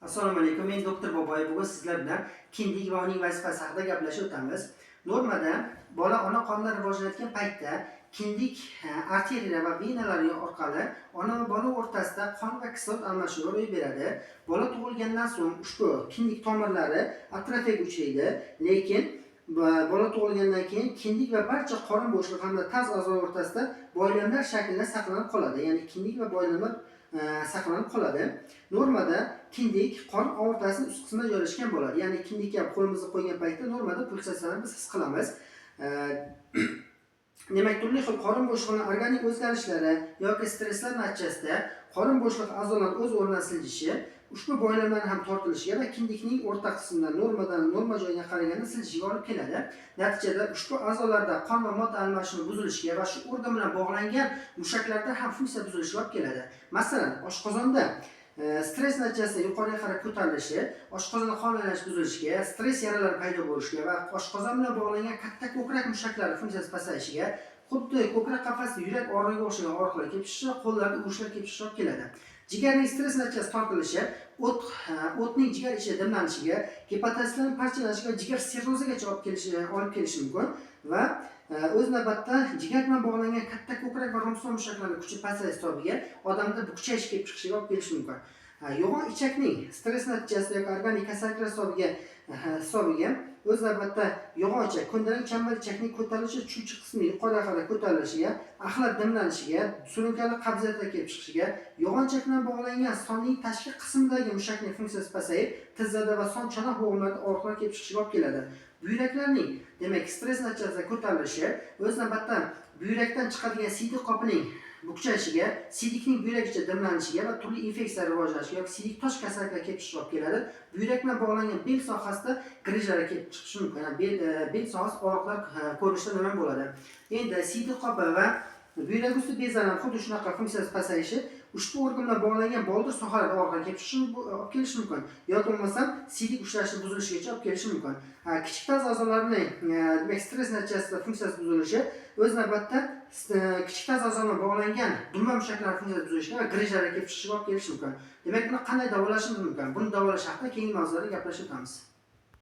Assalomu alaykum. Men doktor Boboyev. Bugun sizlar bilan kindik va uning vazifasi haqida gaplashib o'tamiz. Normada bola ona qonida rivojlanayotgan paytda kindik arteriya va venalar orqali ona va bola o'rtasida qon va kislorod almashinuvi ro'y beradi. Bola tug'ilgandan so'ng ushbu kindik tomirlari atrofiyaga uchraydi, lekin bola tug'ilgandan keyin kindik va barcha qorin bo'shlig'i hamda taz a'zolar o'rtasida boylamlar shaklida saqlanib qoladi. Ya'ni kindik va boylamlar saqlanib qoladi. Normada kindik qorin o'rtasining ust qismida joylashgan bo'ladi. Ya'ni kindikka qo'limizni qo'ygan paytda normada pulsatsiyani biz his qilamiz. Demak, turli xil qorin bo'shlig'ining organik o'zgarishlari yoki stresslar natijasida qorin bo'shlig'i a'zolari o'z o'rnidan siljishi, ushbu boylamlarning ham tortilishiga va kindikning o'rta qismidan norma joyiga qaraganda siljishiga olib keladi. Natijada ushbu a'zolarda qon va modda almashinuvi buzilishiga va shu organ bilan bog'langan mushaklarda ham funksiya buzilishiga olib keladi. Masalan, oshqozonda stress natijasida yuqoriga qarab ko'tarilishi, oshqozonda qon aylanishi buzilishiga, stress yaralari paydo bo'lishiga va oshqozon bilan bog'langan katta ko'krak mushaklari funksiyasi pasayishiga, xuddi ko'krak qafasida yurak organga o'xshagan og'riqlar kelib tushishi, qo'llarda uvishlar kelib tushishi olib keladi. Jigarning stress natijasida tortilishi, o'tning jigar ichida dimlanishiga, gepatozitlarning parchalanishiga va jigar sirrozigacha olib kelishi mumkin va o'z navbatda jigar bilan bog'langan katta ko'krak va romson mushaklarining kuchi pasayish hisobiga odamda bukchayish kelib chiqishiga olib kelishi mumkin. Yo'g'on ichakning stress natijasida yoki organik kasalliklar hisobiga o'z navbatda yo'g'on ichak, ko'ndalang chambar ichakning ko'tarilishi, chuvchi qismi yuqoriga qarab ko'tarilishiga, axlat dimlanishiga, surunkali qabziyatlar kelib chiqishiga, yo'g'on ichak bilan bog'langan sonning tashqi qismidagi mushakning funksiyasi pasayib, tizzada va son chanoq bo'g'imlarida og'riqlar kelib chiqishiga olib keladi. Buyraklarning, demak, stress natijasida ko'tarilishi o'z navbatda buyrakdan chiqadigan siydik qopining bukchayishiga, siydikning buyrakgacha dimlanishiga va turli infeksiyalar rivojlanishiga yoki siydik tosh kasalliklar kelib chiqishiga olib keladi. Buyrak bilan bog'langan bel sohasida grijlar kelib chiqishi mumkin. Bel sohasi og'riqlar ko'rinishida namoyon bo'ladi. Endi siydik qopi va buyrak usti bezlarining xuddi shunaqa funksiyasi pasayishi ushbu organ bilan bog'langan boldir sohalarida og'riqlar kelib olib kelishi mumkin. Yoki bo'lmasam siydik ushlashi buzilishigacha olib kelishi mumkin. Kichik taz a'zolarining demak stress natijasida funksiyasi buzilishi o'z navbatda kichik taz a'zolarga bog'langan dumma mushaklar funksiyasi buzilishiga va grijlarga kelib chiqishiga olib kelishi mumkin. Demak, buni qanday davolashimiz mumkin? Buni davolash haqida keyingi mavzularda gaplashib o'tamiz.